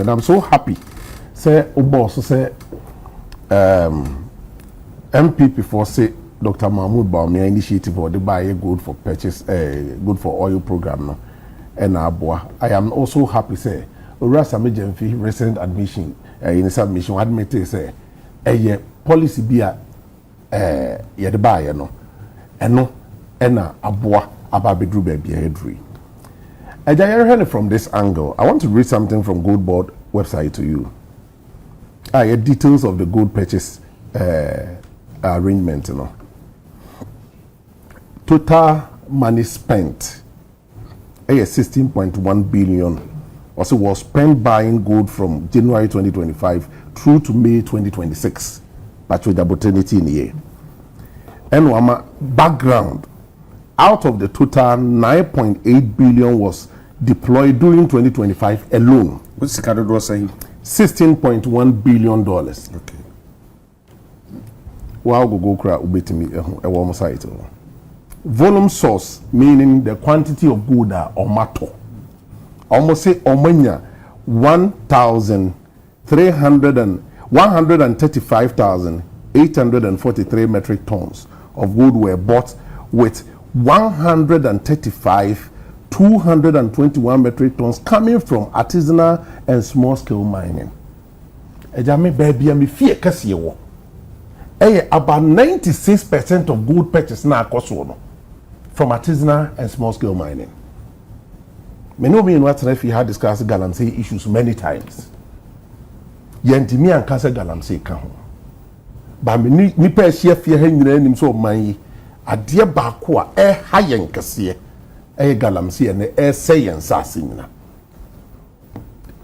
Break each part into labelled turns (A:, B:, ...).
A: And I'm so happy. Say, boss, say, MPP for say Dr. Mahmoud Bawumia initiative for the buy good for purchase, good for oil program no. And I am also happy say, Sammy Gyamfi recent admission, in submission admitted say, policy be a the buyer no, and no, and aboa ababedru baby Ay3d3. I heard from this angle. I want to read something from Goldbod website to you. Details of the gold purchase arrangement, you know. Total money spent, 16.1 billion, also was spent buying gold from January 2025 through to May 2026, but with the opportunity in the year. And one background, out of the total, 9.8 billion was deployed during 2025 alone.
B: What's the card was saying?
A: $16.1 billion.
B: Okay.
A: Wow, go cry ubetimi a warm site. Volume source meaning the quantity of gold or matter. Almost say omanya 135,843 metric tons of gold were bought with 221 metric tons coming from artisanal and small scale mining. Ejame baby me fear kase wo. About 96% of gold purchase na akoso from artisanal and small scale mining. Me know me in what if we had discussed galamsey issues many times. Yentimi and kase galamsey ka ho. Ba me ni pa hia fie ha nyina nim so man yi. Ade ba ko a ha yen kase galamsey and science asimina.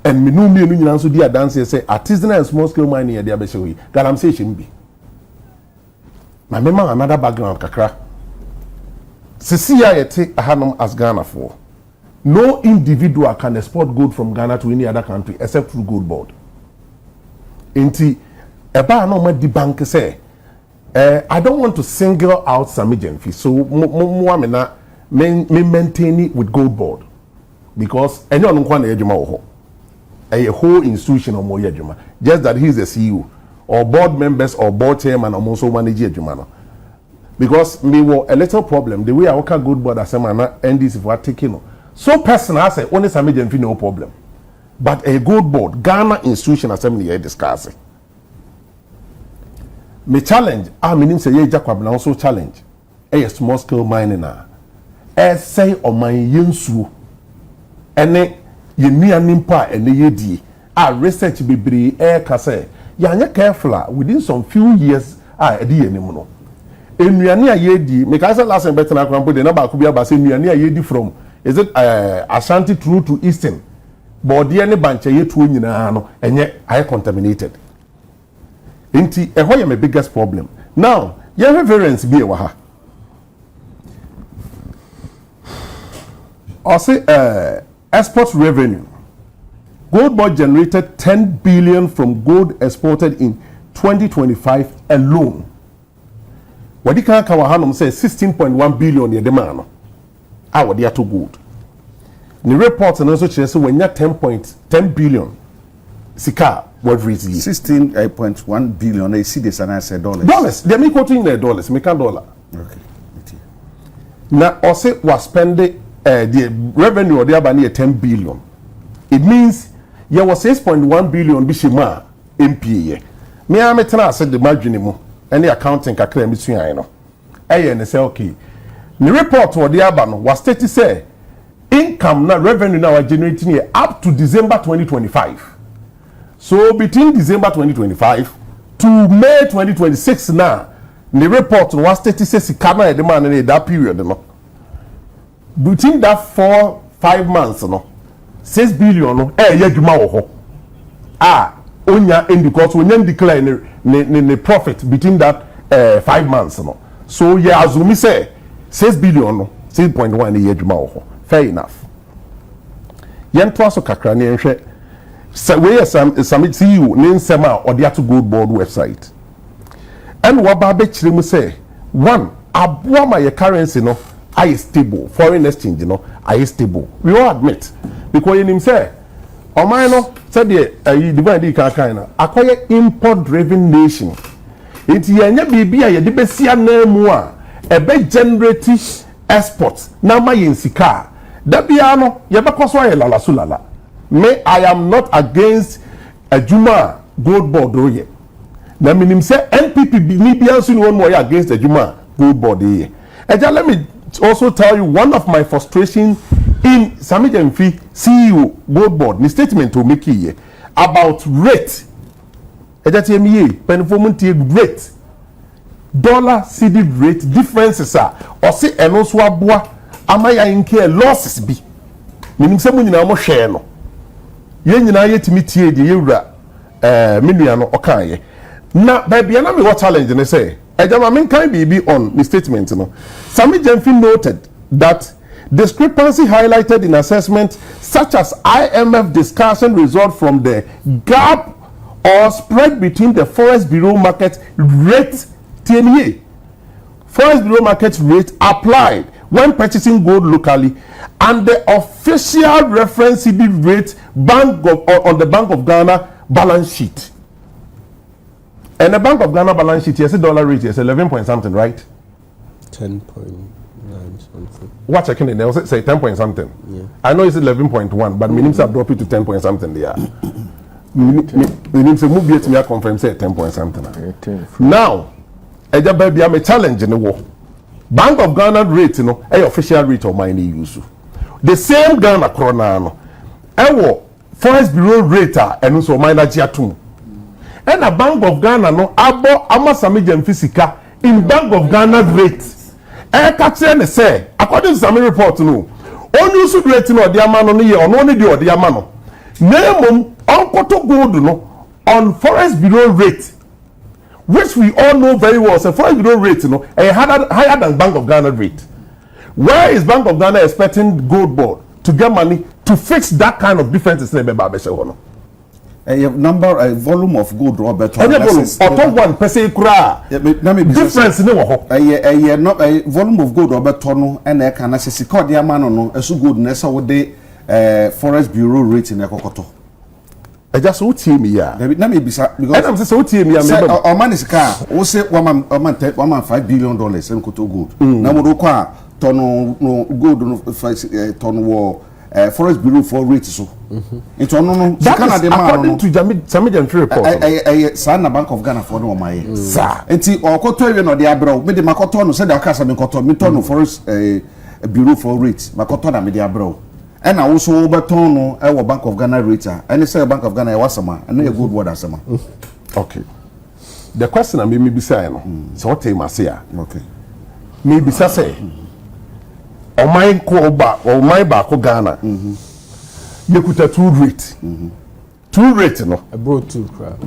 A: And me no me no nyina so di adanse say artisanal and small scale mining dey abehwe galamsey shimbi. My mema another background kakra. Sisi ya yete ahanom as Ghana for. No individual can export gold from Ghana to any other country except through Goldbod. Inti eba no ma di bank say I don't want to single out Sammy Gyamfi, so me maintain it with Goldbod because any on nkwa na yedwuma wo ho. A whole institution or more yedwuma. Just that he's the CEO or board members or board chairman or also manage yedwuma. Because me were a little problem the way I work at Goldbod as a man and this if we are taking so personal I say only Sammy Gyamfi no problem. But a Goldbod Ghana institution assembly here discussing. Me challenge, meaning say ye Jacob now also challenge. A small scale mining na. Say o man yensu. Ene ye nia nimpa ene ye di. Research bebre ka say. Ya careful within some few years edi ye nim no. Enuane a ye di, me ka say last time better na krampo de na ba ko bia ba say enuane a ye di from is it Ashanti through to Eastern. But the any banche ye tuo nyina no enye aye contaminated. Inti eho my biggest problem. Now, your reverence be a ha. I say export revenue. Goldbod generated 10 billion from gold exported in 2025 alone. What the can kawahanum say 16.1 billion ye demand. What they are to gold. The report and also say when you 10 billion sika what reason
B: 16.1 billion. I see this and I said dollars.
A: Dollars. They me quoting the dollars. Make a dollar.
B: Okay.
A: Now also was spending the revenue or the near 10 billion. It means there was 6.1 billion bishima MPA. Me am tena said the margin mo any accounting kakra mi tun ayi no. And say okay. The report or the abano was stated say income na revenue now are generating here up to December 2025. So between December 2025 to May 2026 now, the report was stated says Sikana demand in that period. No? Between that 4-5 months, no, 6 billion no, onya in because we declare the profit between that 5 months. No. So yeah, as we say 6 billion no, 6.1 year fair enough. Yen twaso kakra ne nhwe so we some see you nin sema or the to Goldbod website. And what ba chire mu say one aboa my currency no I stable foreign exchange no I stable. We all admit because him say Oman no said the divine kind acquire import driven nation. It's yanya bibi a yede besia na mu a ebe generate exports na ma yensika. Da bia no ye bekoso aye lala sulala. Me I am not against Ajuma Goldbod oye. Na minim say NPP ni bia so ni won mo against Ajuma Goldbod ye. Eja, let me also tell you one of my frustration in Sammy Gyamfi CEO Goldbod ni statement to make here about rate. Eja TME penfoment rate dollar cedi rate differences are or say eno so aboa amaya nke losses bi. Minim say mo nyina mo hwe no. Ye nyina yetimi tie de yewura menua no okan ye. Na baby na me what challenge ne say eja ma men kan bibi on the statement no. Sammy Gyamfi noted that discrepancy highlighted in assessment such as IMF discussion result from the gap or spread between the Forest Bureau market rate TNA. Forest Bureau market rate applied when purchasing gold locally and the official reference CD rate on the Bank of Ghana balance sheet. And the Bank of Ghana balance sheet, yes, dollar rate is 11 point something, right?
C: 10.9 something.
A: What checking it? They will say 10 point something.
C: Yeah.
A: I know it's 11.1, but minimum have dropped it to 10 point something there. Minimum say move to me confirm say 10 point something. Now, eja baby am a challenge in the war. Bank of Ghana rate, you know, official rate of mine use. The same Ghana krona no. Forest Bureau rate and also mine ajiatum. And a Bank of Ghana no abo Sammy Gyamfi sika in Bank of Ghana rate. Catch say according to Sammy report no. Only use rate no the amano no ye on only the amano. Name on gold no on Forest Bureau rate, which we all know very well. So Forest Bureau rate higher than Bank of Ghana rate. Where is Bank of Ghana expecting Goldbod to get money to fix that kind of differences in the Babesha?
B: A volume of gold, Robert.
A: One per se difference in the
B: not a volume of gold, Robert Tono, and I can assess the amano, a so good Nessa with the Forest Bureau rate in a cocoto.
A: I just would see me, yeah.
B: Let me be because
A: I'm so team,
B: our man is car, we say $1.5 billion and coto good. Now, we tono no gold ton war. Forest Bureau for rate so. It's on
A: according to Sammy Gyamfi report.
B: I sign a Bank of Ghana for no my sir. And see or cotoy no the abroad. Me the makoto said the casa me koto me tono Forest Bureau for rates. Makoto na me the abroad. And I also overturn no our Bank of Ghana rate. And they say Bank of Ghana was sama. And a good word as sama.
A: Okay. The question I may be saying so what time I say.
B: Okay.
A: Maybe say or my ba or my back Ghana. You could have two rate. Two rate, no.
C: I brought two crowd.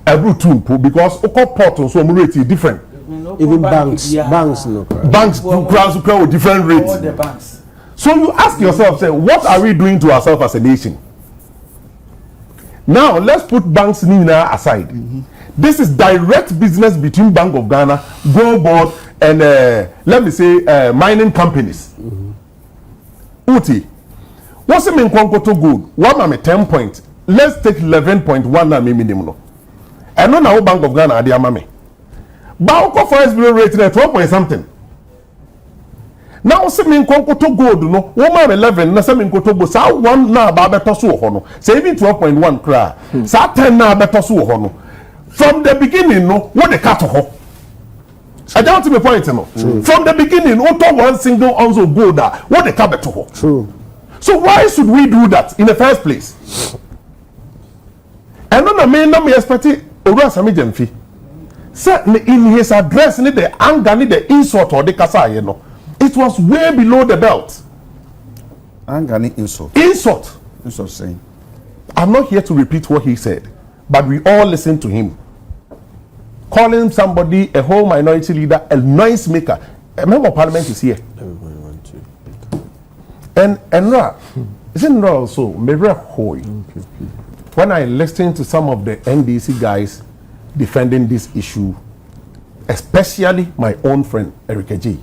A: I brought two because Oko port on some rate is different.
C: Even banks no crowd.
A: Banks crowds with different rates.
D: All the banks.
A: So you ask yourself, say, what are we doing to ourselves as a nation? Now let's put banks Nina aside. This is direct business between Bank of Ghana, Goldbod, and let me say mining companies. Uti, what's the mean Kwankoto gold? One am 10 point. Let's take 11.1 na me minimum. And no now Bank of Ghana adi amame. Bawuko Forest Bureau rate na 12 point something. Now se mean Kwankoto gold no, one am 11 na se mean Kwankoto gold. Sa one na ba beto so ho no. Say even 12.1 kra. Sa 10 na beto so ho no. From the beginning no, what the cut ho. I don't see my point, no. From the beginning, auto one single ounce of gold, what the cabinet to.
C: True.
A: So why should we do that in the first place? And then the main number expected Sammy Gyamfi. Said in his address, need the anger, need the insult or the kasa, you know. It was way below the belt.
B: Anger, insult.
A: Insult.
B: Insult saying.
A: I'm not here to repeat what he said, but we all listen to him. Calling somebody a whole minority leader a noise maker. A member of parliament is here.
C: Everybody want to.
A: And isn't it also when I listen to some of the NDC guys defending this issue, especially my own friend Eric G,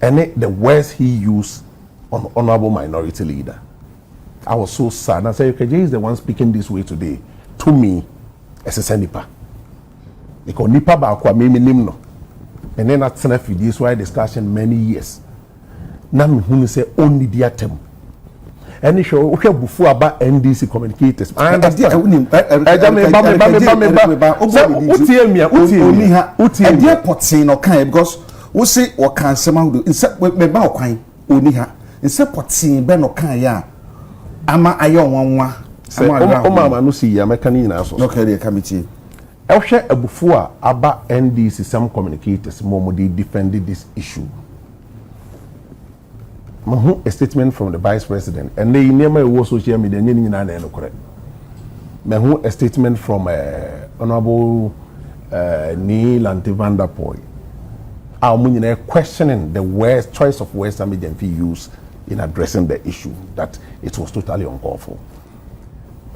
A: and the words he used on honorable minority leader, I was so sad. I said, okay, Jay is the one speaking this way today to me as a senipa. Because nipa ba kwa mimi nimno. And then that's enough. This why discussion many years. Now me who say only the attempt. And show okay before about NDC communicators. I understand.
B: Dear Potsi no kind because we say or can somehow do instead we ba okwan oni ha instead Potsi be no kan ya ama ayo nwanwa
A: o mama no si ya mekani na so.
B: Okay, the committee.
A: Ehwe before about NDC some communicators mo dey defended this issue. A statement from the vice president and they never was social media no correct. A statement from Honorable Neil and Van der Poel. Our questioning the words choice of words Sammy Gyamfi used in addressing the issue that it was totally uncalled for.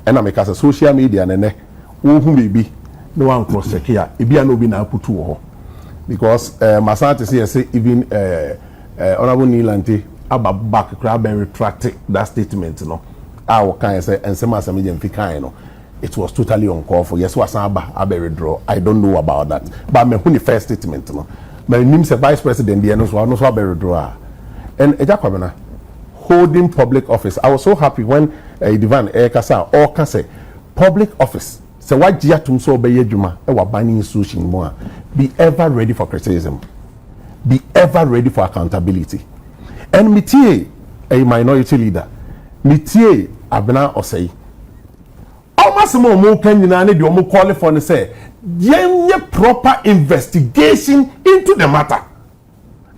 A: And I make as a social media and who may be no one cross check here. It be no be na put to because Masante say even Honorable Neil and about back crab and retracted that statement, you know. Our kind say and some Sammy Gyamfi kind, you know. It was totally uncalled for. Yes, was Abe withdraw. I don't know about that. But me when the first statement, you know. My name is vice president, the no so Abe withdraw. And Ejakwabena holding public office. I was so happy when Divan Ekasa or Kase public office. So why Jiatum so be Juma e wa banning sushi more. Be ever ready for criticism. Be ever ready for accountability. And Mitie, a minority leader, Mitie Abena Osei. Almost more can you know call for and say, proper investigation into the matter.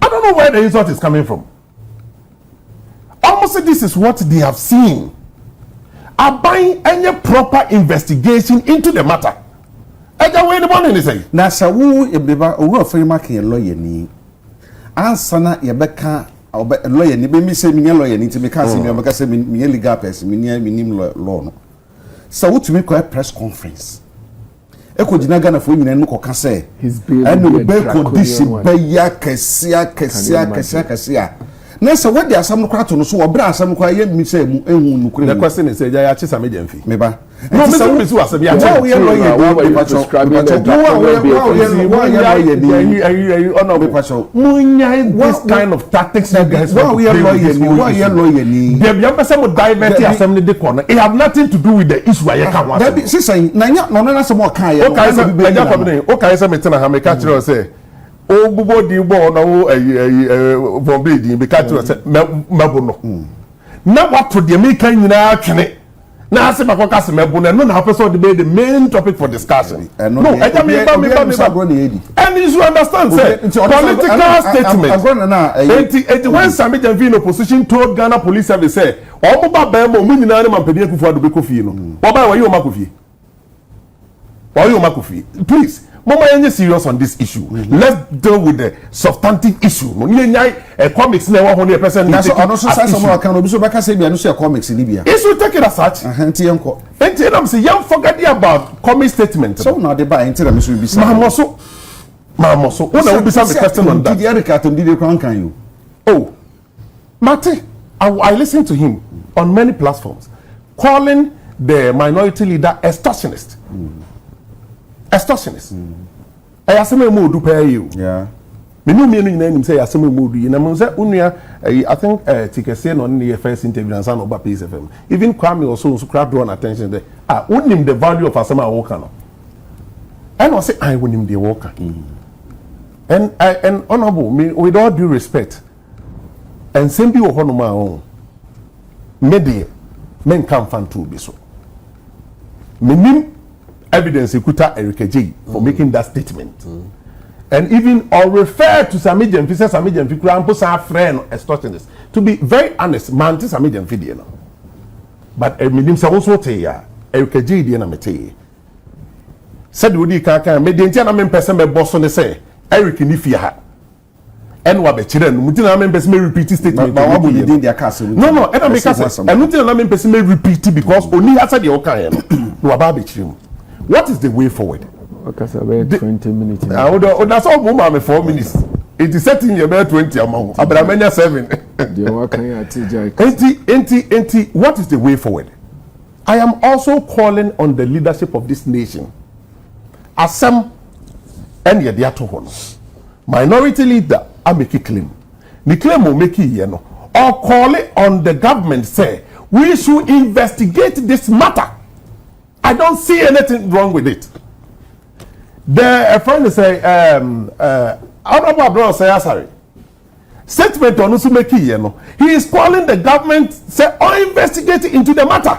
A: I don't know where the insult is coming from. Almost this is what they have seen. Are buying any proper investigation into the matter. I don't know what anyone say.
B: Nasa wu ebeba owo free marking lawyer ni. Ansana yebeka lawyer ni be mi say me lawyer ni ti me ka say me make say me legal person me nim law no. So what to make a press conference? Eko jina Ghana for nyina no koka say enu be condition be ya kesia. Na say what dey asam no kwato no so obra asam kwa ye mi say mu ehun nukure.
A: The question is ya chi Sammy Gyamfi.
B: Me ba.
A: No, me say so asem ya.
C: Why are you describing that?
A: This kind of tactics you guys
B: why we are lawyer ni.
A: Dem ya person mo divert asem ni de corner. It have nothing to do with the issue I can want.
B: That be say na nya no na say mo kan ye.
A: Okay, say be ja for me. Okay, say me tena ha me ka kire say o bubo di bo na wo from bed be ka kire say mebo no. Na what to the make nyina atwene. Now, I say my focus is no the main topic for discussion. No, and you should understand, say, political statement. When Sammy Gyamfi in opposition told Ghana Police Service, say, "Oh, my baby, we need to man pay for the Bekofi. No, Baba, why you Makofi? Why you Makofi? Please." Mama, you're serious on this issue. Let's deal with the substantive issue. Comics never 100%.
B: That's also someone can be so back say be no comics in Libya.
A: Is we take it as such. And I'm say young forget about comic statement.
B: So now they buy into them should be
A: Mamoso. What will be some question on that?
B: Did Eric Atom did can you?
A: Oh, Mate, I listened to him on many platforms calling the minority leader extortionist. Extortionist. I ask me more do pay you.
B: Yeah.
A: Me no meaning name say ask me more do you know say unia I think Tikese on the first interview and San Oba Peace FM. Even Kwame also crowd drawn attention there. Unim the value of Asama Walker no. And I say I unim the Walker. And honorable me with all due respect. And same be wo hono ma own. Me men can fan to be so. Me evidence ekuta Eric J for making that statement. And even or refer to Sammy Gyamfi, say Sammy Gyamfi krampo sa friend extortionist. To be very honest, man to Sammy Gyamfi dey no. But eminim say also tey ya Eric J dey na mete. Said we di kan me dey ntia na me person me boss ne say Eric ni fie ha. En wa be kire no mutina me person me repeat statement.
B: But what would you do their castle?
A: No, and I make us and mutina na me person me repeat because oni asa dey o kan no. No ba be kire mu. What is the way forward?
C: Okay, so about 20 minutes.
A: That's all. 4 minutes. It is setting your 20 amount. Abramenya 7. What is the way forward? I am also calling on the leadership of this nation. Assam and Yadiato minority leader, I make a claim. The claim will make it, or call it on the government, say, we should investigate this matter. I don't see anything wrong with it. A friend say, Honorable Abdul say, sorry. Statement on Usumeki, he is calling the government, say, investigate into the matter.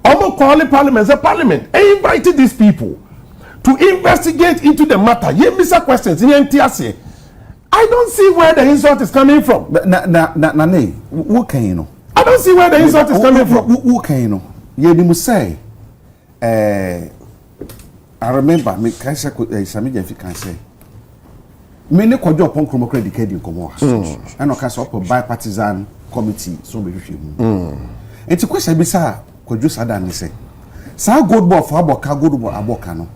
A: Almost calling parliament, say, parliament, invited these people to investigate into the matter. Ye Mr. Questions, I don't see where the insult is coming from.
B: What can you know?
A: I don't see where the insult is coming from.
B: What can you know? Ye must say, I remember me can say Sammy Gyamfi can say many could job on Chroma Vindicated in Commonwealth and no cast up a bipartisan committee so be it's a question bisa could you sadan say sa Goldbod for aboka Goldbod aboka no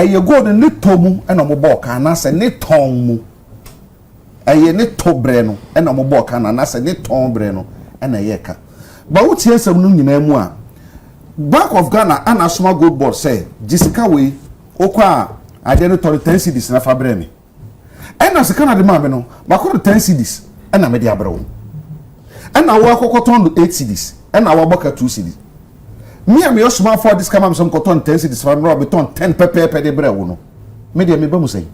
B: you go the ne tomu and omoboka na say ne tomu ne to breno and omoboka na say ne ton breno and yeka but what here some no nyina mu a Bank of Ghana and Asuma Goldbod say Jessica way okwa identity 10 cedis na fabremi and as Canada man no makoro 10 cedis and na media bro and na wa kokoton 8 cedis and na wa boka 2 cedis me am your small for this come some koton 10 cedis for no beton 10 pepe de bre wo no media me ba mu say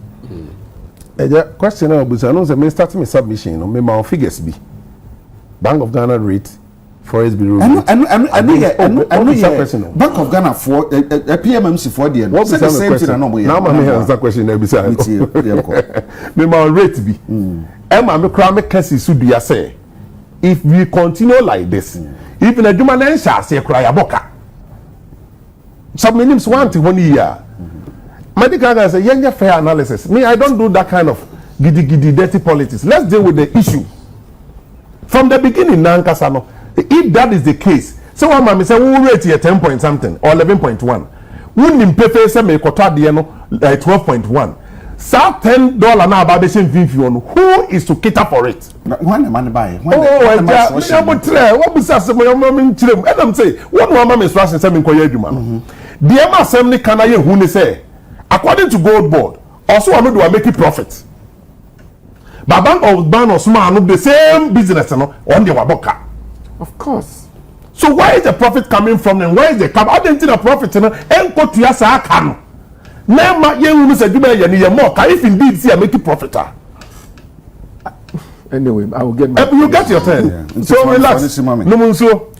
A: question na obusa no say me start me submission no me ma figures be Bank of Ghana rate Forest Bureau. I know
B: Bank of Ghana for a PMMC for the
A: what's the same thing? Now, my answer question every side. Me my rate be. Emma, me cry me case should be say. If we continue like this, even a human shall say cry a boka. Some names want 1 year. Medical guys say, yeah, fair analysis. Me, I don't do that kind of giddy dirty politics. Let's deal with the issue from the beginning. Nankasano. If that is the case, so one man say we rate here 10 point something or 11.1. Wouldn't pay say me quota the 12.1. Sa $10 na ababation on who is to cater for it?
B: When the money buy.
A: What be say and I'm say what one man is rushing say me koye adwuma. The Emma assembly can I who ne say according to Goldbod also I do make profit. But Bank of Ghana no the same business no on the waboka.
C: Of course.
A: So where is the profit coming from and where is the cap? I didn't see the profit and go to your can. Never you say more if indeed see I make profit.
C: Anyway, I will get my
A: you get your turn. Yeah. So relax. No munso.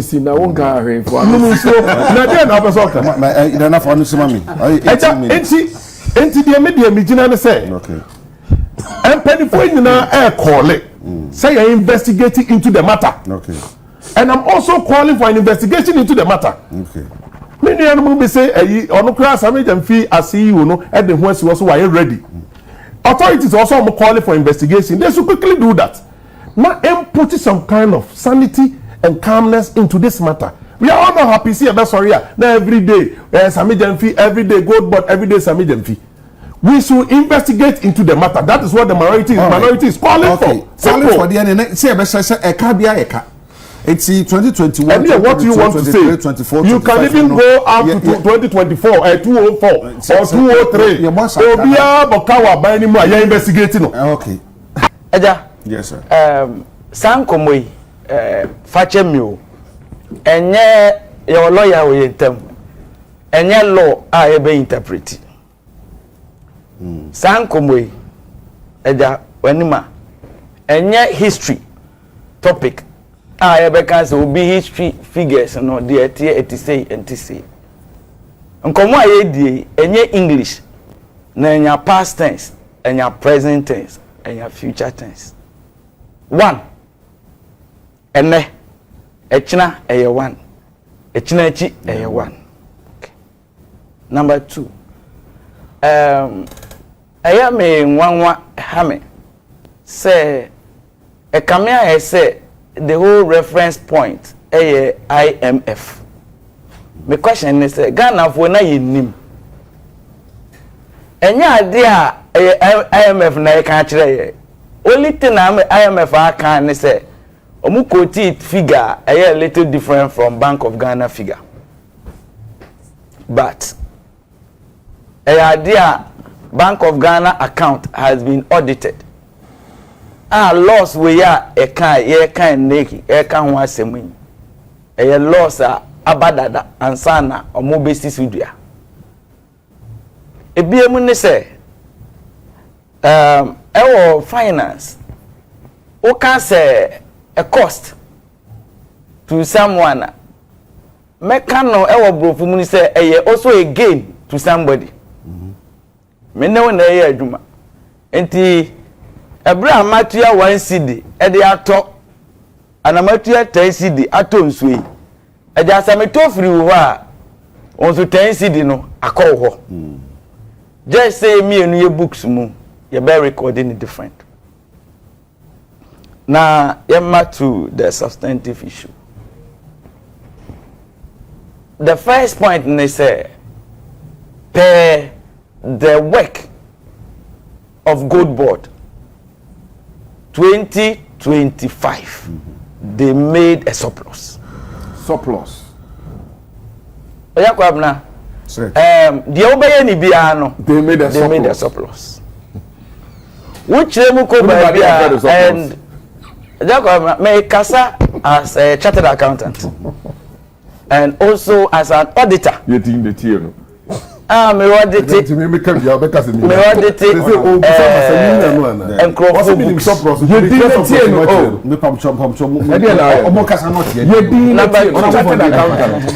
C: See now one guy for
A: no munso. Na den abesoka.
B: Na na for no simami.
A: Enti the media me gina say.
B: Okay.
A: And penny for nyina call it. Say you're investigating into the matter.
B: Okay.
A: And I'm also calling for an investigation into the matter.
B: Okay.
A: Many animals be say, "On class, Sammy Gyamfi, I see you know, at the West was why ready." Authorities also calling for investigation. They should quickly do that. Now, put some kind of sanity and calmness into this matter. We are all not happy. See, that's sorry. Now every day, Sammy Gyamfi, every day Goldbod, every day Sammy Gyamfi. We should investigate into the matter. That is what the minority is calling for.
B: Calling for the end. Say, it's 2021.
A: And yeah, what you want to say?
B: 24,
A: you can even go up to 2024, 204 or 203. Obia Bokawa by any more. You're investigating.
B: Okay.
D: Eja.
B: Yes, sir.
D: Sankomoi, Fachemio, enye your lawyer we intem, enye law I be interpret. Sankomoi, Eja wenima, enye history topic. Because will be history figures no the say and to say. Nkomo ayedi enye English na enya past tense, enya present tense, enya future tense. 1. Ene echina eye 1. Echina echi eye 1. Okay. Number 2. Aya me nwanwa hame say e kamea say the whole reference point IMF. My question is Ghana for na yinim. Enya ade a IMF na e kan kire only thing IMF can say omu quote figure a little different from Bank of Ghana figure, but idea Bank of Ghana account has been audited. Loss we are a kind neki a can one semi a loss abadada and sana or more basis udia. A BM say our finance who can say a cost to someone mekano our bro say also a gain to somebody. Me know na ye adwuma enti ebra matua 1 cedi e de ato anamatua 10 cedi ato nsuyi e de asameto free wo a onso 10 cedi no akọ ho just say me enu ye books mu ye be recording it different. Now yema to the substantive issue. The first point they say the work of Goldbod 2025 they made a surplus. Oya kwabna the obeye ni bia no
C: They made a
D: surplus. Which them ko ba bia and Jacob may kasa as a chartered accountant and also as an auditor.
C: You think the tier no?
D: Me audit it.
C: Me make am ya because me.
D: Me audit it. And
C: What's the meaning surplus? You did the tier no. Oh,
B: me pam chom
C: omo
B: kasa not here.
C: you did
D: Number
C: the
D: two.
C: chartered accountant.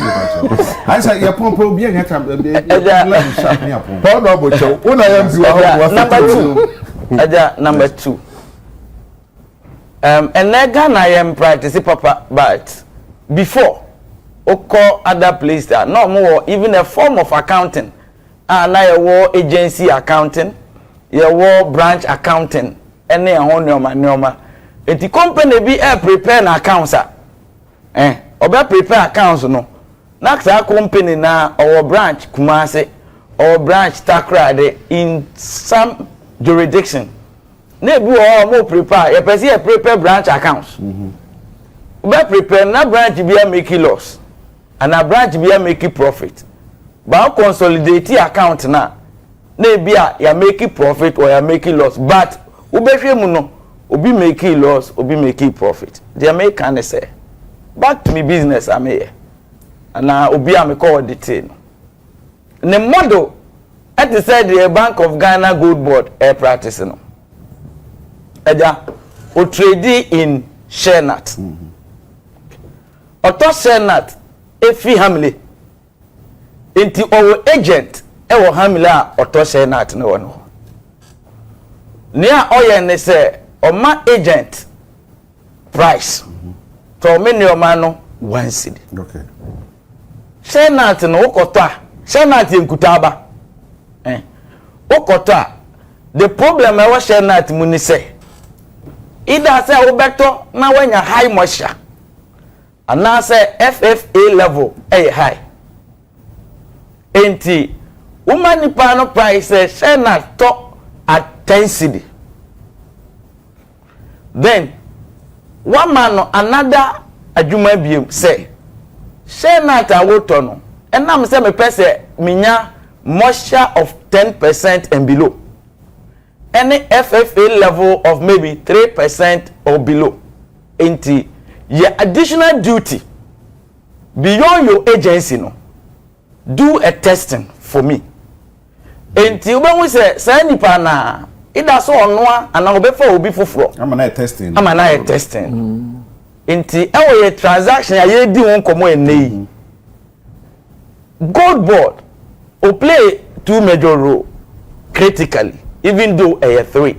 B: I say ya pom bi en sharp me apom.
C: Paul no bo chow. Una yam bi wa
D: Number two. And Ghana I am practicing papa, but before oko other place that no more even a form of accounting. Now you war agency accounting, you war branch accounting, any nyoma. And the company be prepare accounts. Obe prepare accounts no. Next company na our branch Kumasi or branch Takrade in some jurisdiction. Nebu or more prepare. You prepare branch accounts. Obe prepare na branch be making loss, and a branch be making profit. But consolidate account na be ya making profit or ya making loss. But ubehwe no obi making loss, obi making profit. The American say, back to me business I'm here. And now obi am call the thing. The model at the side the Bank of Ghana Goldbod air practice no. Eja o trade in share nut. Oto share nut efi hamle. Inti our agent ewo hamle a oto share nut no no. Nia oye ne say oma agent price. To me ne oma no 1 cedi.
B: Okay.
D: Share nut no okoto a share nut enkutaba. Okoto the problem e wa share nut mu ni say either say obeto na wanya high moisture and now say FFA level high. Enti woman nipa no price share nut top at 10 cedi. Then one man no another adwuma biem say share nut awoto no enam say me pese minya moisture of 10% and below. Any FFA level of maybe 3% or below. Into your additional duty beyond your agency no. Do a testing for me. Until when we say nipa na ida so onwa ana obefa obi foforo.
B: I'm na testing.
D: I'm na testing. Until our transaction ya di won komo enei. Goldbod will play 2 major role critically, even though a 3.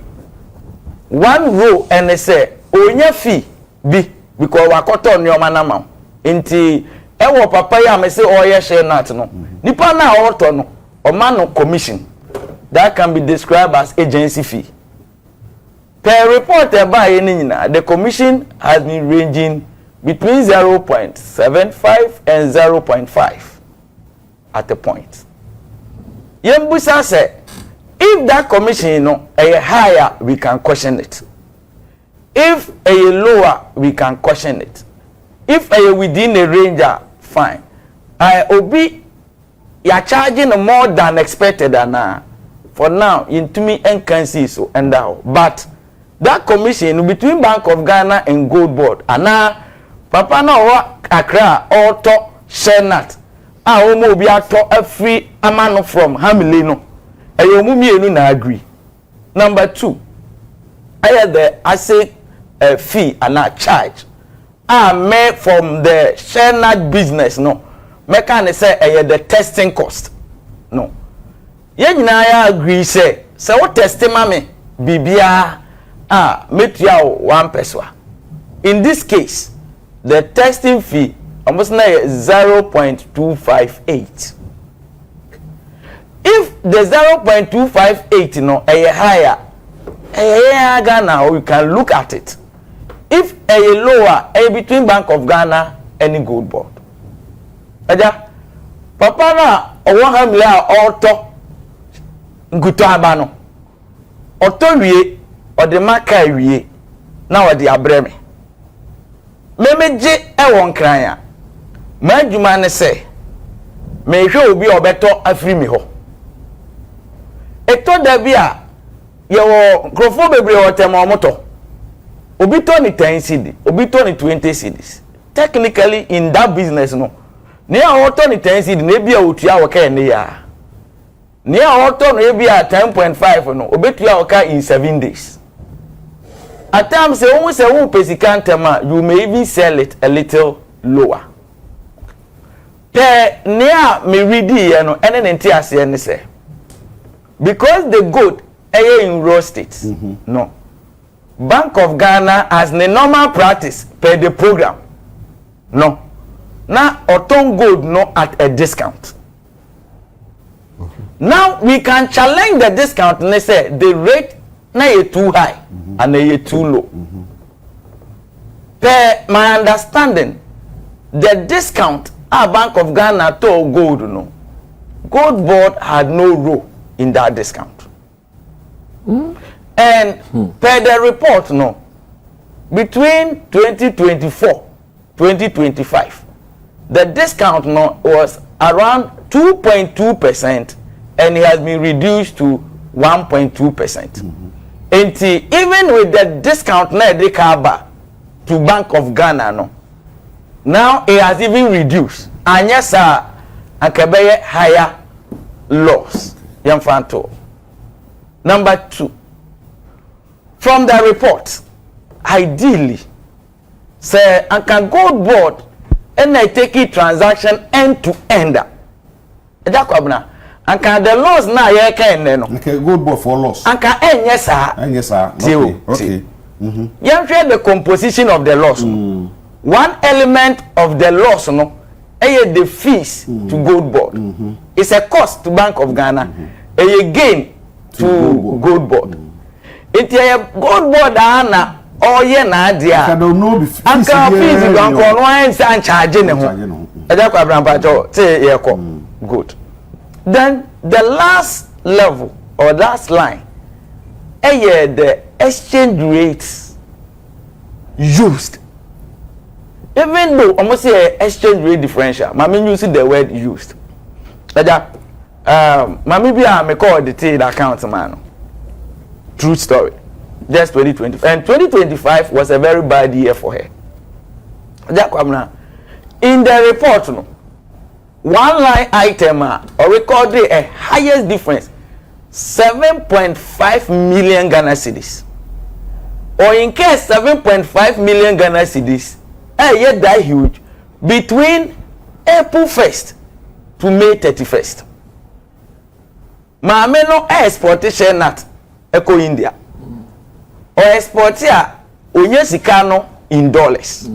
D: 1 role and say onya fee bi because wakoto nyoma na ma. Nti ewo papa ya me say oye share nut no. Nipa na oto no o ma no commission. That can be described as agency fee. Per report by the commission has been ranging between 0.75 and 0.5 at a point. Yembusa say if that commission no higher we can question it. If a lower, we can caution it. If a within a range, fine. Obi, you are charging more than expected, and for now, into me and can see so and now. But that commission between Bank of Ghana and Goldbod, and now, Papa no Accra or to Shenat, omo be ato a free amano from Hamileno. Ayomu na agree. Number 2, I had the say fee and not charge. Made from the Shenat business, no. Mechanic say the testing cost. No. Yen na agree say what testing mame bibia metia 1 peso. In this case, the testing fee almost 0.258. If the 0.258 no higher, Ghana, we can look at it. If a lower, between Bank of Ghana and Goldbod. Papa na owahamla auto ngutabano. Auto wie o de maka wie na o de abreme. Memeje e won kran ya. Madwuma ne se me hwe obi obeto afiri mi ho. Eto da bia ye wo krofo bebre o temo moto. Obi to ni 10 cedi, obi to ni 20 cedis. Technically in that business no. Ni a auto ni 10 cedi na bia otua wo ka ne ya. Ni a auto no bia 10.5 no, obetua wo ka in 7 days. At times say won say won pesikantema, you may even sell it a little lower. Ni a me ready ye no ene nti ase ne say. Because the gold in raw state. No. Bank of Ghana has the normal practice per the program. No. Now, autumn gold no at a discount. Now, we can challenge the discount and they say the rate na too high and they too low. Per my understanding, the discount at Bank of Ghana to gold, no. Goldbod had no role in that discount. And per the report, no, between 2024-2025, the discount no was around 2.2% and it has been reduced to 1.2%. And even with the discount na de kaba to Bank of Ghana, no, now it has even reduced. And yes, akabeye higher loss. Yamfanto. Number 2. From the report, ideally, say Anka Goldbod and I take it transaction end to end. Anka the loss na ye can no.
B: Okay, Goldbod for loss.
D: Anka yes sir.
B: Yes sir. Okay.
D: You share the composition of the loss. One element of the loss no, the fees to Goldbod. It's a cost to Bank of Ghana. A gain to Goldbod. It a Goldbod ana oye na dia.
B: I don't know
D: fees you can call one and charging him. Good. Then the last level or last line, the exchange rates used. Even though almost say exchange rate differential, Mami using the word used. Mami be a me call detailed account man. True story. Just 2020 and 2025 was a very bad year for her. In the report, no, one line item or recorded a highest difference 7.5 million Ghana cedis. Or in case 7.5 million Ghana cedis, yet that huge between April 1st to May 31st. Maame no exportation nat Eco India. Or export here onye sika no in dollars.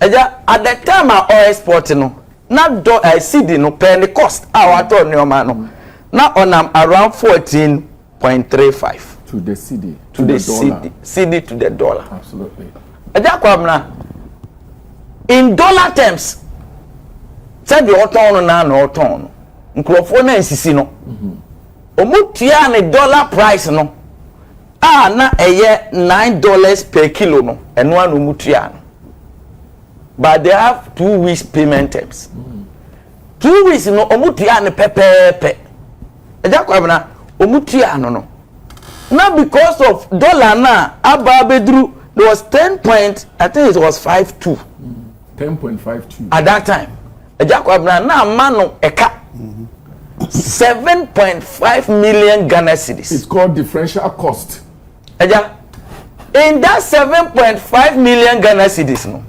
D: At the time I exporting no, not CD no pay the cost our to no man now on around 14.35
C: to the CD
D: to the CD to the dollar.
C: Absolutely.
D: In dollar terms, said the autumn na no autumn. Nkrofo na nsisi no. Omutua ne dollar price no na $9 per kilo no eno anu mutua no. But they have 2 weeks payment terms. 2 weeks no omutua ne pepepe. Eja kwabena omutua no. Now because of dollar na ababedru there was 5.2.
C: 10.52
D: at that time. Eja kwabena na mano eka 7.5 million Ghana cedis.
C: It's called differential cost.
D: Eja, in that 7.5 million Ghana cedis no.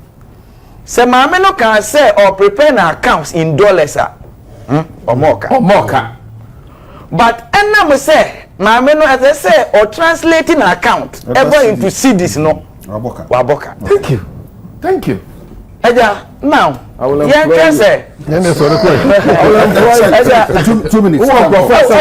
D: Se maame no can say or prepare an accounts in dollars or more. But enna say maame no as I say or translating an account ever into cedis no. Waboka.
C: Thank you.
D: Eja, now
C: I will
D: yeah,
C: employ you.
D: Say.
C: I will employ you.
B: 2 minutes.
C: Who are professor?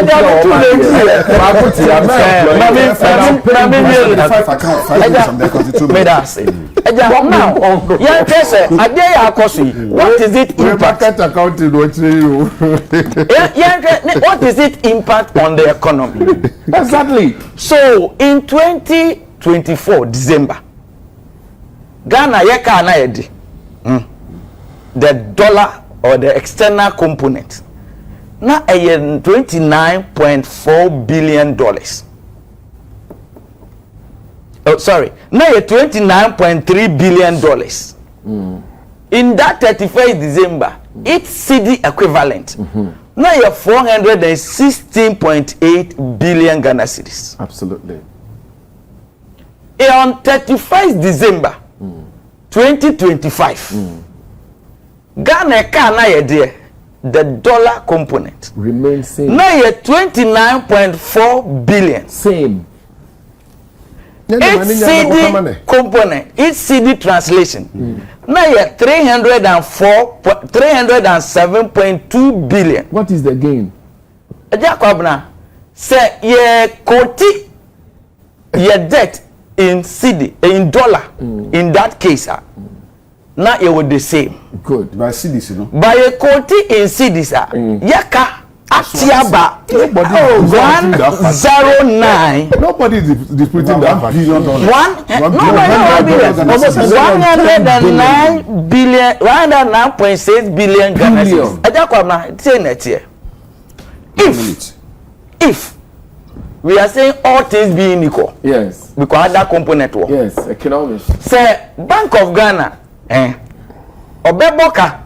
D: What is it impact? What is it impact on the economy?
C: Exactly.
D: So in 2024 December, Ghana yeka na yedi. The dollar or the external component na $29.4 billion. Oh, sorry. Now $29.3 billion. In that 31st December, its CD equivalent now 416.8 billion Ghana cedis.
C: Absolutely.
D: On 31st December 2025, Ghana kana yede the dollar component
C: remains same.
D: Now 29.4 billion.
C: Same.
D: Each CD component, each CD translation. Now 307.2 billion.
C: What is the gain?
D: Ejakwabna say ye koti ye debt in CD in dollar in that case now it would the same.
C: Good.
B: By cedis, you know.
D: By a quote in cedis, yaka atiaba 109.
C: Nobody is disputing that fact.
B: $1 billion.
D: 109 billion, 109.6 billion Ghana cedis. Ejakwabna say net here. If we are saying all things being equal,
C: yes,
D: because that component work.
C: yes, economics.
D: Say Bank of Ghana Obeboka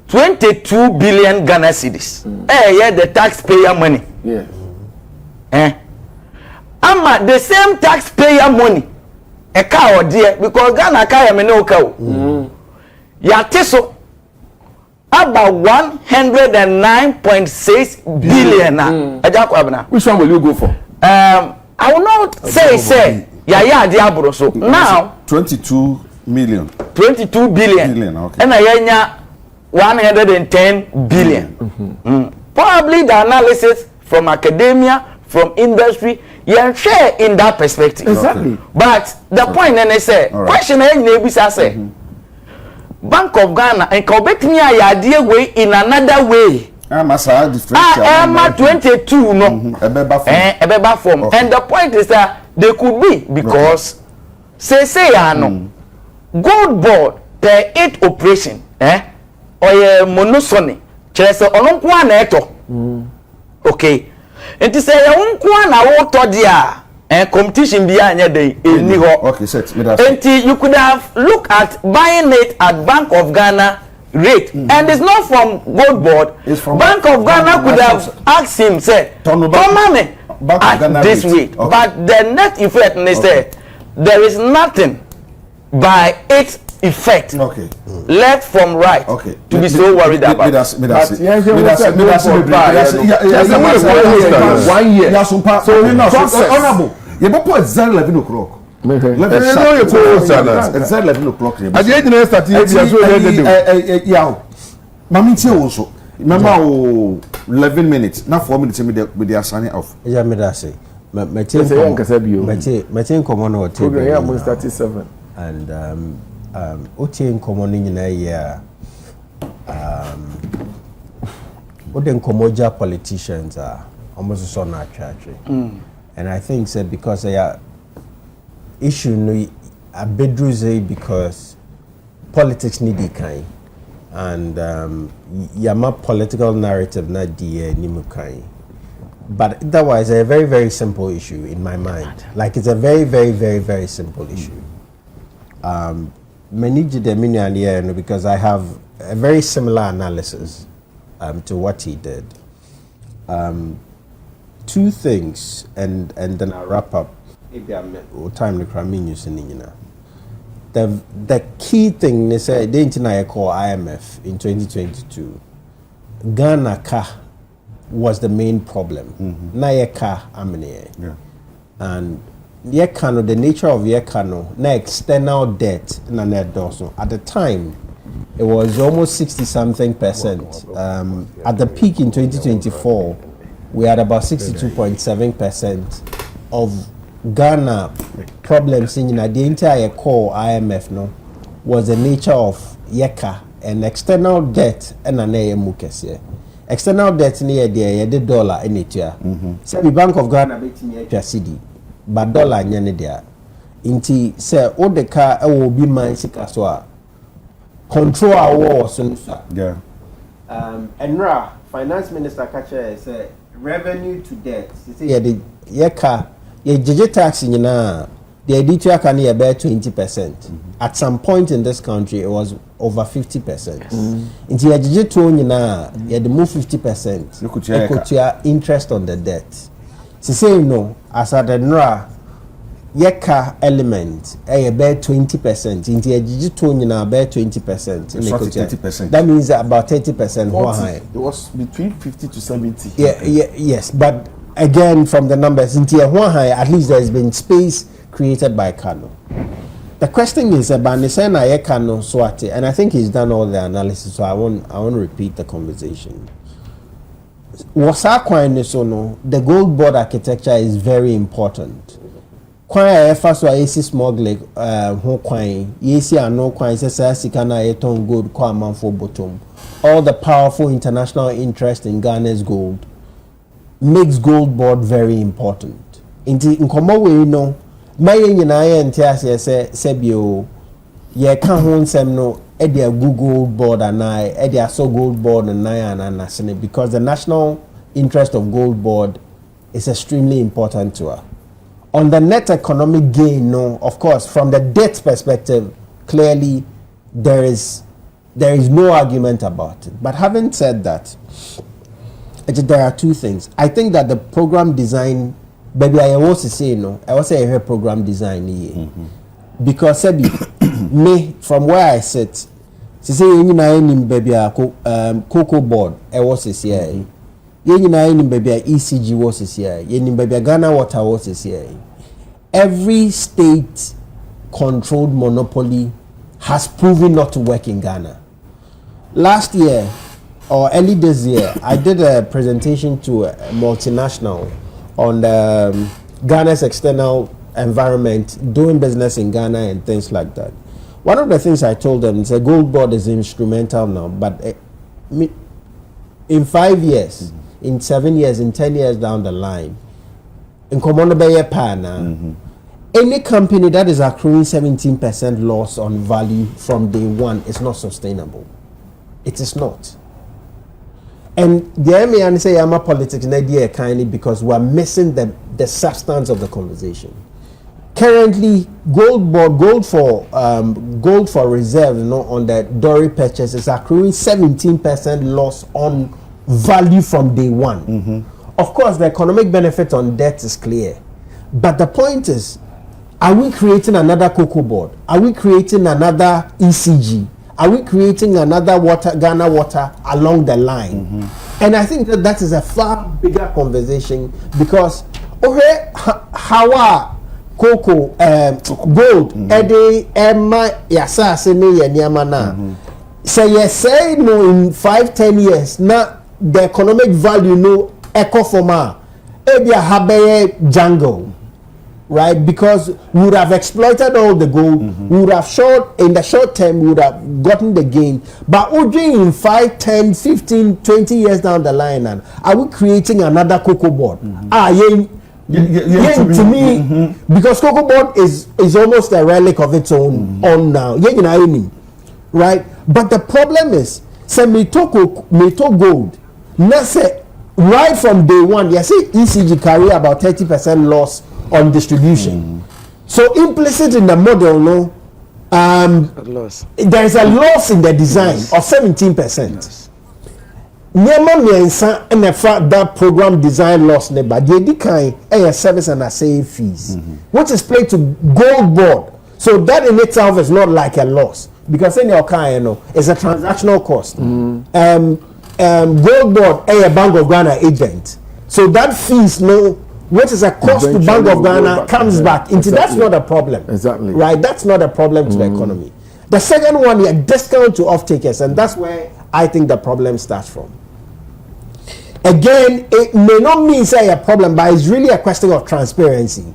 D: 22 billion Ghana cedis. Yeah, the taxpayer money.
C: Yes.
D: Ama the same taxpayer money. A cow dear because Ghana kaya me no cow. Ya teso about 109.6 billion.
C: Which one will you go for?
D: I will not say ya diabro so. Now
B: 22 million.
D: 22 billion.
B: Okay.
D: And I 110 billion. Probably the analysis from academia, from industry, you share in that perspective.
C: Exactly.
D: But the point then I say, question is say, Bank of Ghana and Quebec idea way in another way.
B: Emma
D: 22 no. Ebeba form. And the point is that they could be because say no. Goldbod per 8 operation or monosony chese ononkwa na eto okay enti say ononkwa na wo to dia competition bi anya dey eni ho
B: okay set me that
D: enti you could have look at buying it at Bank of Ghana rate and it's not from Goldbod, it's from Bank of Ghana could have asked him say come me at this rate but the net effect is say there is nothing by its effect left from right to be so worried about.
C: 1 year.
B: So you know, honorable. You better put 11 o'clock. 11 o'clock.
C: At the end of the
B: yeah. Mami tia also. Remember 11 minutes, not 4 minutes with the signing off.
E: Yeah, me that say. Metin komo na hotel.
C: Program here almost 37.
E: And otin komo ni nyina here. Oden komo ja politicians almost so na church. And I think that because they are issue no a bedroom because politics need kind and yama political narrative na die nimukai. But otherwise a very, very simple issue in my mind. Like it's a very, very, very, very simple issue. Many the because I have a very similar analysis to what he did. Two things, and then I'll wrap up. Time the key thing they say they call IMF in 2022. Ghana was the main problem. Na yeka amene. And yeka the nature of yeka na external debt na doso. At the time, it was almost 60-something%. At the peak in 2024, we had about 62.7% of Ghana problems in the entire core IMF was the nature of yeka and external debt and an mukese. External debt near the dollar in it here. So the Bank of Ghana betting cedi, but dollar nyane there. Inti say all the car will be mine sikaswa. Control our war sunsa.
B: Yeah.
E: And Finance Minister Kacha say revenue to debt. Say the yeka ye jeje tax in na the editor can be about 20%. At some point in this country, it was over 50%. Into ye jeje to na ye the move 50%. Equity interest on the debt. So say no, as at the NRA yeka element about 20%. Into ye jeje to na about 20%.
B: 30%.
E: That means about 30% high.
C: It was between 50 to 70.
E: Yes, but again, from the numbers, in tier 1 high, at least there's been space created by Kano. The question is about Nisena Kano Swati, and I think he's done all the analysis, so I won't repeat the conversation. The Goldbod architecture is very important. Kwaya first wa AC smuggling ho kwan yesi ano kwan sesa sika na eton gold kwa manfo bottom. All the powerful international interest in Ghana's gold makes Goldbod very important. In komo we no maye nyina ye ntia se sebio ye ka ho nsem no e dia Google board and e dia so Goldbod and na because the national interest of Goldbod is extremely important to her. On the net economic gain, no, of course, from the debt perspective, clearly there is no argument about it. But having said that, there are two things. I think that the program design, baby, I was saying no, I was saying program design here. Because me, from where I sit, she say you know baby cocoa board, I was saying. Baby ECG was here. Baby Ghana Water was here. Every state controlled monopoly has proven not to work in Ghana. Last year or early this year, I did a presentation to a multinational on Ghana's external environment, doing business in Ghana and things like that. One of the things I told them is that Goldbod is instrumental now, but in 5 years, in 7 years, in 10 years down the line, in Common Bay Pana, any company that is accruing 17% loss on value from day one is not sustainable. It is not. And the MA say I'm a politics idea kindly because we're missing the substance of the conversation. Currently, gold for reserve, on the Dory purchase is accruing 17% loss on value from day one. Of course, the economic benefit on debt is clear, but the point is, are we creating another cocoa board? Are we creating another ECG? Are we creating another Ghana water along the line? And I think that is a far bigger conversation because how are cocoa gold Emma yasa sene yanyamana say no in 5-10 years now the economic value no echo forma ebia habeye jungle, right? Because we would have exploited all the gold, we would have in the short term we would have gotten the gain, but in 5, 10, 15, 20 years down the line, and are we creating another cocoa board? to me, because cocoa board is almost a relic of its own on now. Right? But the problem is, say me to gold. Now say right from day one, you see ECG carry about 30% loss on distribution. So implicit in the model, no, there is a loss in the design of 17%. Nyama miensa and the fact that program design loss but the kind a service and a save fees, which is paid to Goldbod. So that in itself is not like a loss because in your kind, it's a transactional cost. Goldbod a Bank of Ghana agent. So that fees which is a cost to Bank of Ghana comes back into that's not a problem.
C: Exactly.
E: Right? That's not a problem to the economy. The second one, a discount to off-takers, and that's where I think the problem starts from. Again, it may not mean say a problem, but it's really a question of transparency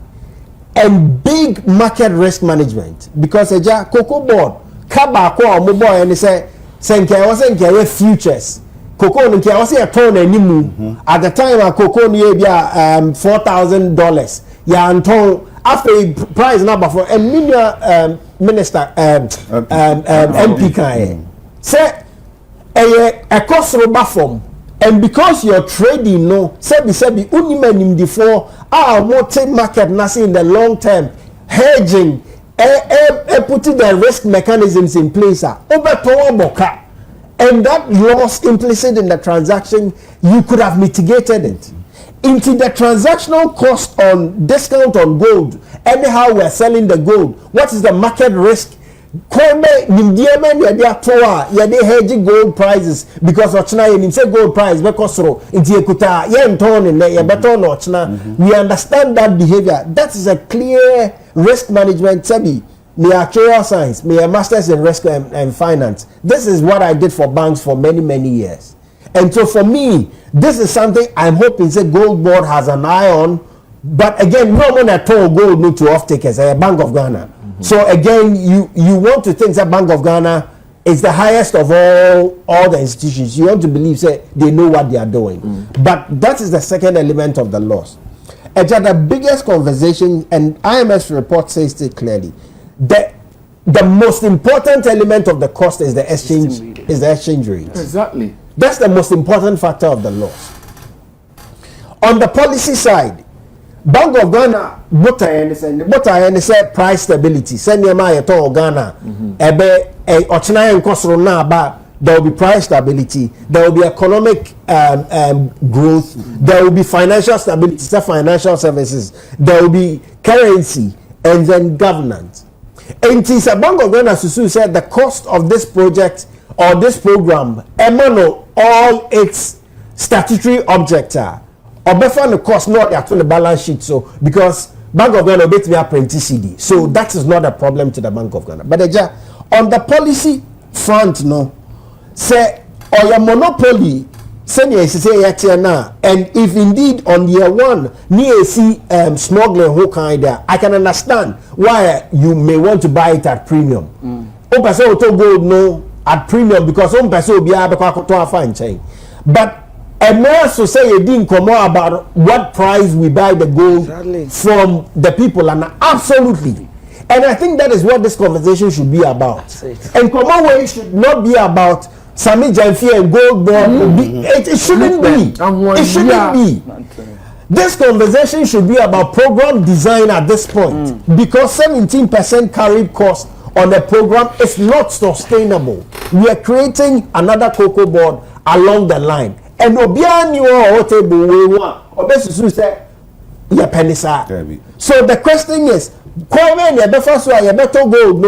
E: and big market risk management. Because cocoa board, kabako or mobile, and they say, futures. Cocoa and was a ton and at the time a cocoa near $4,000. Yeah, and after a price number for a million minister MP kind say a cost form. And because you're trading, sebi unimanim before multi market nasi in the long term hedging, putting the risk mechanisms in place. And that loss implicit in the transaction, you could have mitigated it. Into the transactional cost on discount on gold, anyhow we're selling the gold. What is the market risk? Hedging gold prices because gold price we understand that behavior. That is a clear risk management. Me actuarial science, me a master's in risk and finance. This is what I did for banks for many years. And so for me, this is something I'm hoping say Goldbod has an eye on. But again, no one at all gold need to off takers, a Bank of Ghana. So again, you want to think that Bank of Ghana is the highest of all the institutions. You want to believe say they know what they are doing. But that is the second element of the loss. The biggest conversation, and IMF's report says it clearly, the most important element of the cost is the exchange rate.
C: Exactly.
E: That's the most important factor of the loss. On the policy side, Bank of Ghana, say price stability. Send your money to Ghana. There will be price stability. There will be economic growth. There will be financial stability, financial services. There will be currency and then governance. And the Bank of Ghana said the cost of this project or this program, all its statutory objects are. Or better the cost not actually the balance sheet. So because Bank of Ghana bet me a printed CD. So that is not a problem to the Bank of Ghana. But on the policy front, say or your monopoly, say now, and if indeed on year one near see smuggling who kind there, I can understand why you may want to buy it at premium. Person to gold at premium because person will be able to find chain. But and more so say you didn't come more about what price we buy the gold from the people, and absolutely, and I think that is what this conversation should be about. And common way should not be about Sammy, Gyamfi and Goldbod. It shouldn't be. It shouldn't be. This conversation should be about program design at this point because 17% carried cost on the program is not sustainable. We are creating another cocoa board along the line. And Obian you are table we want obesusu say ya penisa. So the question is come in the first one you better gold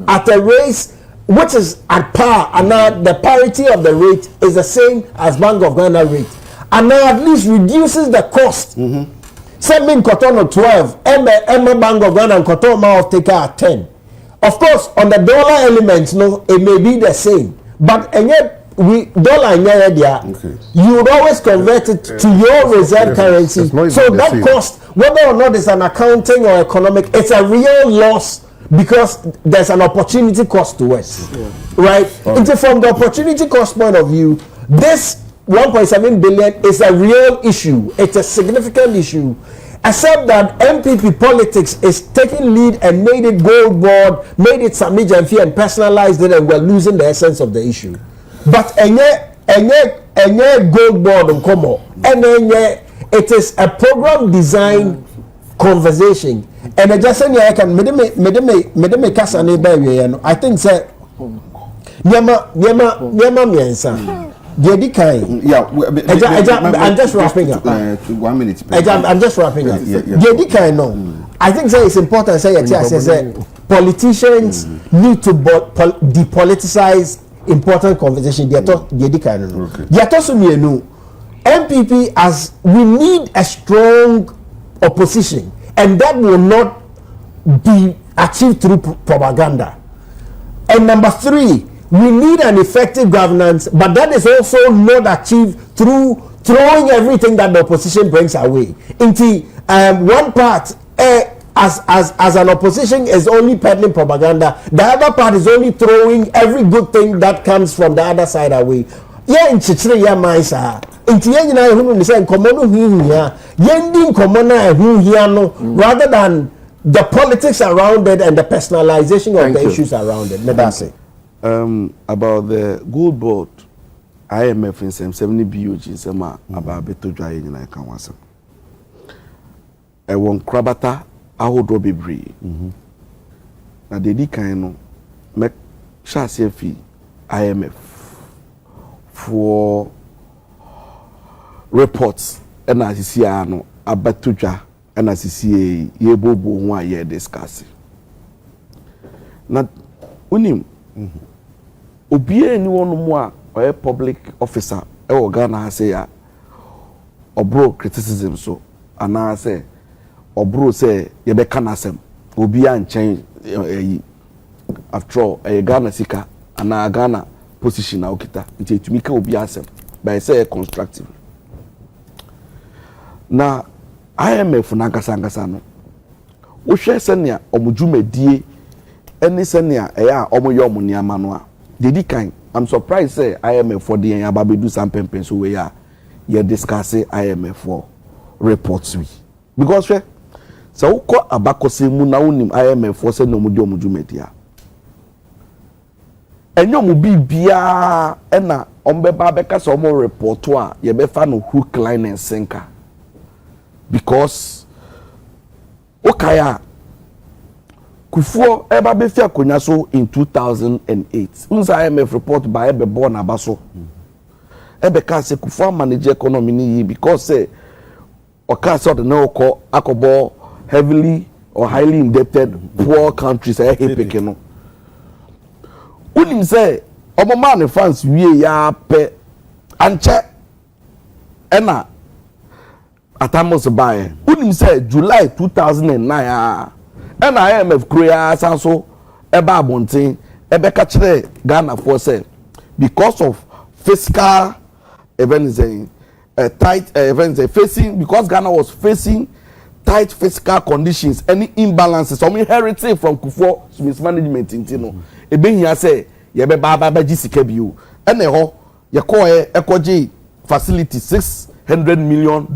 E: at a race which is at par, and now the parity of the rate is the same as Bank of Ghana rate, and now at least reduces the cost. Send cotton at 12, Emma Bank of Ghana and cotton mouth take at 10. Of course, on the dollar elements, it may be the same, but and yet we dollar in there, you would always convert it to your reserve currency. So that cost, whether or not it's an accounting or economic, it's a real loss because there's an opportunity cost to us, right? And from the opportunity cost point of view, this 1.7 billion is a real issue. It's a significant issue, except that MPP politics is taking lead and made it Goldbod, made it Sammy Gyamfi and personalized it, and we're losing the essence of the issue. But Goldbod and Como, and it is a program design conversation. And I just say I can me kasa ne ba we no. I think say nyama miensa.
B: Yeah,
E: I'm just wrapping up.
B: 1 minute.
E: I'm just wrapping up. No. I think say it's important say politicians need to depoliticize important conversation. MPP as we need a strong opposition, and that will not be achieved through propaganda. And number 3, we need an effective governance, but that is also not achieved through throwing everything that the opposition brings away. Into one part, as an opposition is only peddling propaganda, the other part is only throwing every good thing that comes from the other side away. Yeah, in Chichiri, yeah, my sir. Into Yanina, who say, Common here, Yending Commona, who here, no, rather than the politics around it and the personalization of the issues around it. That's it.
C: About the Goldbod, IMF in some 70 BUG in some about beto dry in I can once. I want Krabata, I would rob bree. Now, the Dicano make chassis fee IMF for reports and as you see, I know about Tuja and as you see, ye bobo one year discussing. Now, unim. Obiye anyone more or a public officer or Ghana say or criticism so and I say or say you be canasem Obiya and change after all a Ghana sika and a Ghana position na okita until to make Obiya sem by say constructive. Na IMF na nkasa no wo hwe senia omudwumedie any senia omoyo omuniama no a dedi kan I'm surprised say IMF for the ababedu some pempen so we are you discuss IMF for reports we because so uko abakose mu na unim IMF for say no mudi omudwumedia enyo mu bibia na ombeba beka so omo report a ye be fa no hook line and sinker because okaya Kufuor eba be fi akonya so in 2008 unsa IMF report by ebe born abaso ebe ka say Kufuor manage economy ni because say oka say the no ko akobo heavily or highly indebted poor countries picking no unim say omo man France wie ya pe anche ena atamos bae unim say July 2009 and IMF Korea Sanso Eba Bontin Ebe Kachre Ghana for say because of fiscal events tight events facing because Ghana was facing tight fiscal conditions any imbalances some inheriting from Kufuor mismanagement intino ebe hia say ye be ba jisika biu ene ho ye ko ekoje facility $600 million.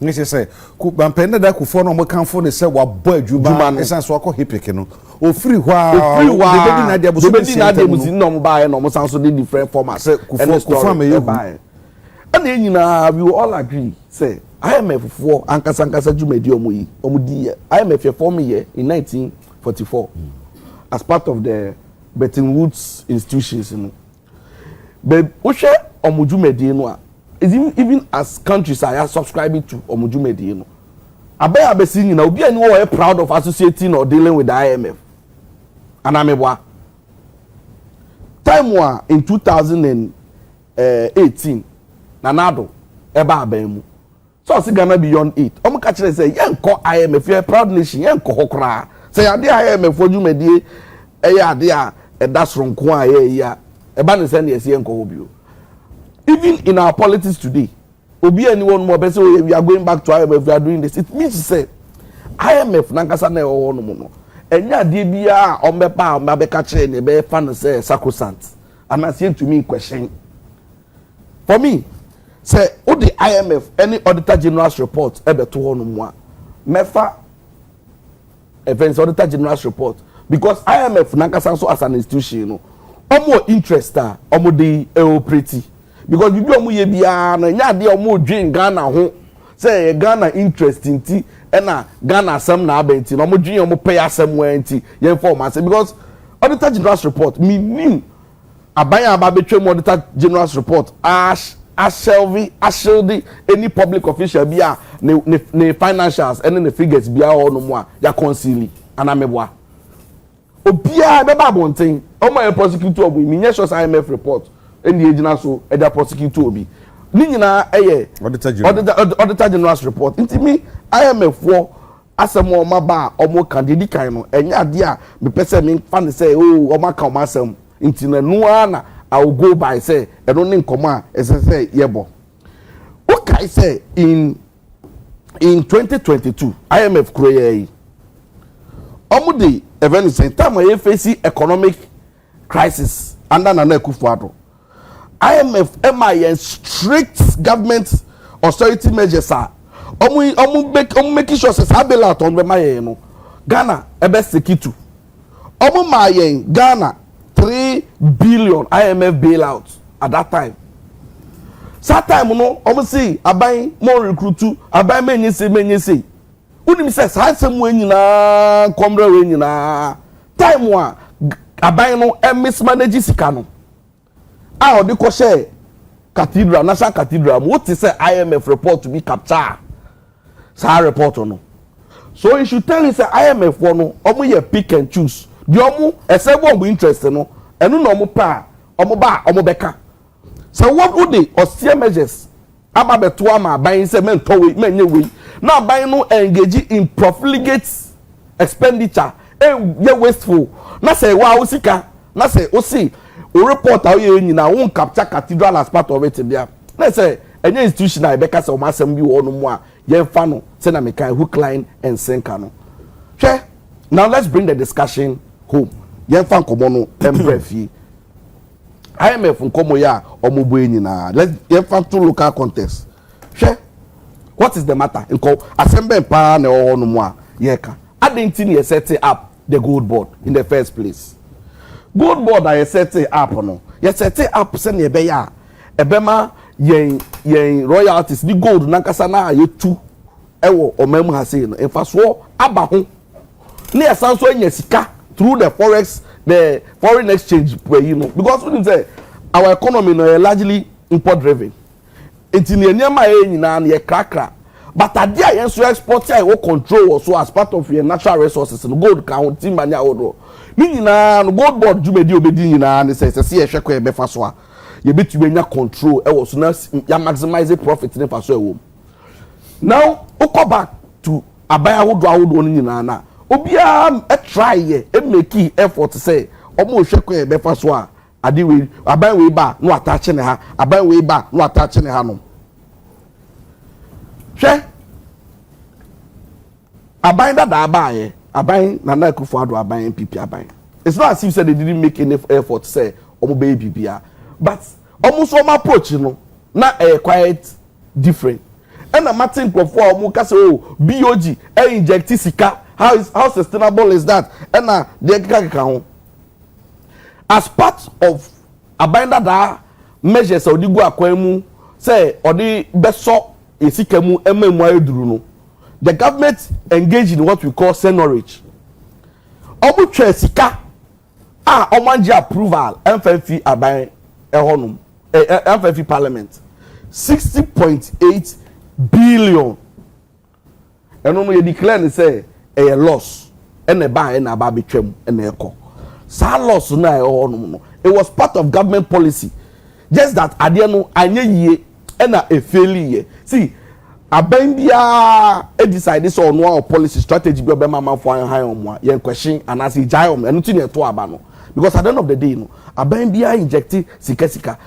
B: Nese say bampende da Kufuor no mo kanfo ne say wa bo adwuma esan so akọ hipike no o free hwa
C: de na dia musin no mo ba no mo san so de different formats
B: Kufuor me yebu
C: and nyina we will all agree say IMF for ankasa dwumadi omudi IMF ye form here in 1944 as part of the Bretton Woods institutions but o hwe omudwumadi no a even as countries are subscribing to omudwumadi no abesi nyina obi ani wo proud of associating or dealing with the IMF anamebwa time wa in 2018 nanado eba abemu so si Ghana beyond 8 omo ka kire say yenko IMF ye proud nation yenko hokra say ade IMF odwumadi eye ade a eda soronko a ye ya eba ne say ne ye yenko hobio even in our politics today obi anyone more person we are going back to IMF we are doing this it means to say IMF nankasa na ewo no no enya de bia ombepa omabeka kire ne be fa no say sacrosanct and as to me question for me say what the IMF any auditor general's report ebe to no mo mefa events auditor general's report because IMF nankasa so as an institution no omo interest a omo dey operate because bibi omo ye bia na nya de omo dwen Ghana ho say Ghana interest nti na Ghana asem na abenti na omo dwen omo pay asem wanti ye form as because auditor general's report meaning abaya ababetwe auditor general's report Ashelvi any public official bia ne financials and the figures bia all no more ya conceal anamebwa obia be ba bonten omo prosecutor obi me nyesho IMF report any agent so e da prosecutor obi ni nyina eye auditor general's report intimi IMF for asem o ma ba omo candidate kan no enya ade a me pese me fa ne say oh omo ka omo asem inti na nu ana I will go by say I don't think command as I say yebo. Okay, say in 2022 IMF create omudi event say time we face economic crisis under Nana Akufo-Addo. IMF MIN strict government austerity measures are making sure say bailout on be my no Ghana ebe sekitu omu mayen Ghana 3 billion IMF bailout at that time. That time no, obviously, abai more recruit abai menyese. Unim says handsome when na kombre when na time one abai no mismanage sikano. Ah, odi ko share cathedral, national cathedral. What is say IMF report to be captured? Sa report no. So you should tell us say IMF one no, omo ye pick and choose. The omo esebo omo interest no enu no omo pa omo ba omo beka so what would the austere measures aba beto ama ban say men to we men we now ban no engage in profligate expenditure ye wasteful na say wa osika na say o see o report how ye nyina won capture cathedral as part of it there na say any institution na beka say o masem bi wo no mu a ye fa no say na me kan hook line and sinker no hwe. Now let's bring the discussion home. Yenfa nkomo no embrefie. IMF nkomo ya omobo nyina. Let's yenfa to local context. Hwe. What is the matter? Nko assemble pa na o no mu a yeka. Adenti na set up the Goldbod in the first place. Goldbod I set up no. You set up se na ebe ya. Ebema yen royalties the gold nankasa na yetu ewo omem ha say no. Enfa so aba ho. Ne asanso anya sika through the foreign exchange you know because we say our economy no largely import driven enti ne nyama nyina na ye krakra but ade a yen so export a we control also as part of your natural resources no gold ka ho timba nya wodo ni nyina no Goldbod jumedi obedi nyina ne say se ye hwekọ e befa so a ye betu nya control e wo so na ya maximize profit ne fa so e wo now we go back to abaya wodo nyina na obia try ye make effort say omo hwekọ e befa so a ade we aban we ba no attach ne ha aban we ba no attach ne ha no hwe aban da aban aban Nana Akufo-Addo aban NPP aban. It's not as if said they didn't make any effort say omo be bibia but omo so my approach no na quite different and na Martin Krofo omo ka say oh BOG inject sika. How sustainable is that? And the as part of abandon that measures or the go akwemu say or the beso esikemu ememu eduru no. The government engaged in what we call senorage. Omu twa sika omanji approval MFF aban ehonum MFF parliament 60.8 billion. And no you declare say a loss and a buy and a baby trim and a call. Sa loss no. It was part of government policy. Just that adiano anye and a failure. See, a bendia decide so no policy strategy be mama for high on one. Yen question and as he jayom and nothing to abano. Because at the end of the day, no, a bendia injected sika.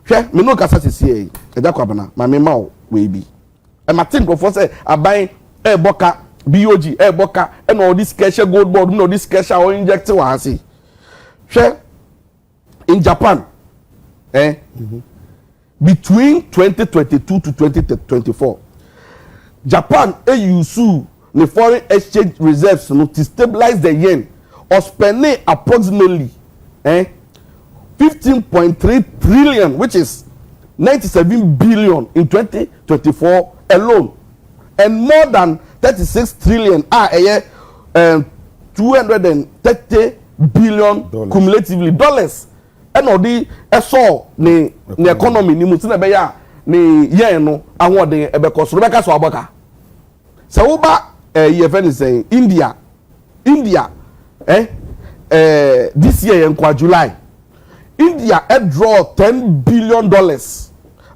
C: Hwe me no kasa sisi e da kwabana ma me ma we bi. E Martin Krofo say a buy e boka BOG boka and all this cash Goldbod no this cash or inject wa hasi hwe in Japan between 2022 to 2024 Japan use the foreign exchange reserves to stabilize the yen or spending approximately 15.3 trillion, which is 97 billion in 2024 alone, and more than 36 trillion 230 billion cumulatively dollars. And all the saw the economy ni mutina be ya ni yen no awon ebe ko so be so aboka. So oba ye friend is saying India this year in July, India had draw $10 billion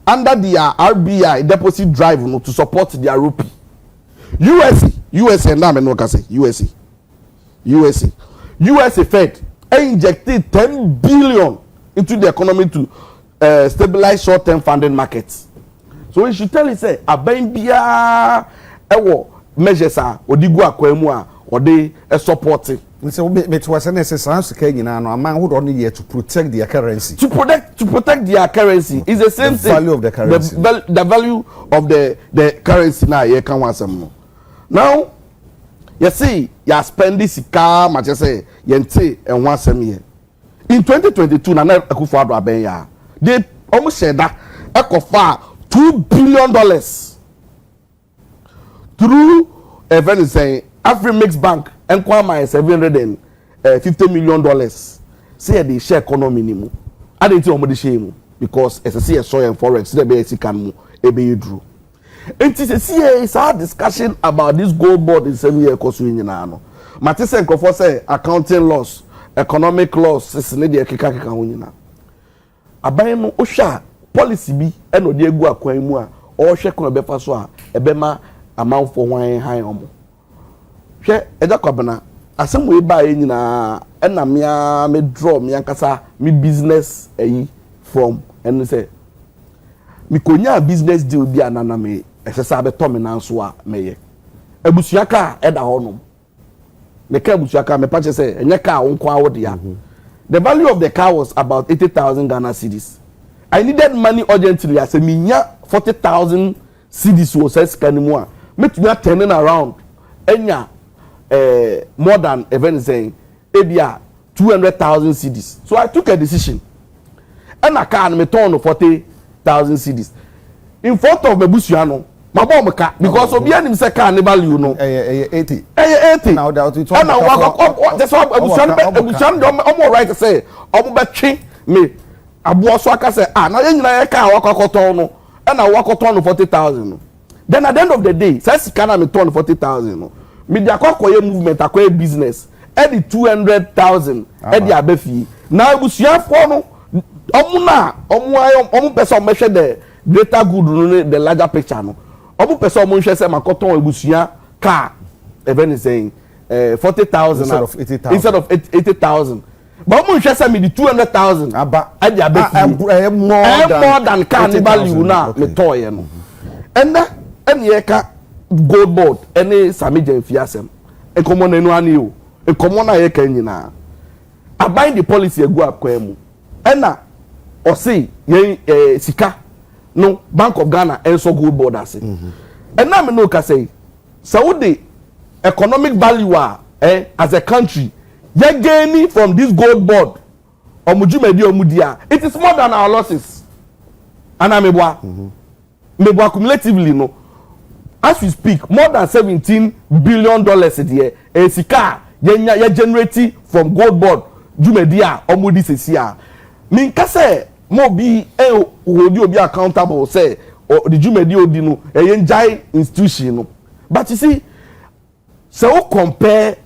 C: under the RBI deposit drive to support their rupee. USA now me say USA Fed injected 10 billion into the economy to stabilize short-term funding markets. So we should tell you say aben bia ewo measures are odigu akwemu a ode supporting.
B: So it was an essence no man who only here to protect their currency. To
C: protect their currency is the same thing.
B: Value of the currency.
C: The value of the currency now you can want some. Now you see you spend this car much say yente and want some year. In 2022 na Akufo-Addo abenya they almost said that Ekofa $2 billion through event saying Afrimix Bank and Kwama $750 million. Say the share economy ni mu. I didn't know the shame because as I see a soil and forex, the BSC can ebe drew. And it's a discussion about this Goldbod in 7 year course in Nano. Matisse Nkofo say accounting loss, economic loss, is ne de keka wunyina. Aban no osha policy bi e no de egu akwan mu a o hwe kon be fa so a ebe ma amanfo hwan han omo. Hwe eja kwabena asem we ba e nyina e na me draw me ankasa me business eyi from and say me konya business deal bi anana me esesa be to me nanso a meye abusuaka e da honom me ka abusuaka me pache say enye ka wonko awode ya. The value of the car was about 80,000 Ghana cedis. I needed money urgently. I said, "Minya 40,000 cedis was says kanimua." Me to turning around, enya more than even saying, ebia 200,000 cedis. So I took a decision, and I can me turn 40,000 cedis in front of Mebusiano. My bomb car because obi anim say car ne value no
B: 80
C: now
B: that we
C: and now that's why I'm right to say omo betwe me abo so aka say na nyina car wakoton no and na wakoton 40,000 then at the end of the day say sika na me turn 40,000 no me dey akokoye movement akoye business e the 200,000 e dey abefi na ebusuafo no omo person measure the greater good no the larger picture no obu person mo nhwe say makoton ebusua car even saying 40,000 instead of 80,000 but mo nhwe say me the 200,000 aba adia be more than car value na me toy no and ye ka Goldbod any Sammy Gyamfi asem e komo na enu ani o e komo na ye ka nyina abai the policy egu akwa mu na o say ye sika no Bank of Ghana and so Goldbod ase and now me no ka say Saudi economic value as a country ye gaining from this Goldbod omujumedi omudia it is more than our losses and mebwa cumulatively no as we speak more than $17 billion there sika ye generate from Goldbod jumedia omudi sesia min ka say mo bi obi accountable say the jumedi odi no enjai institution no but you see so compare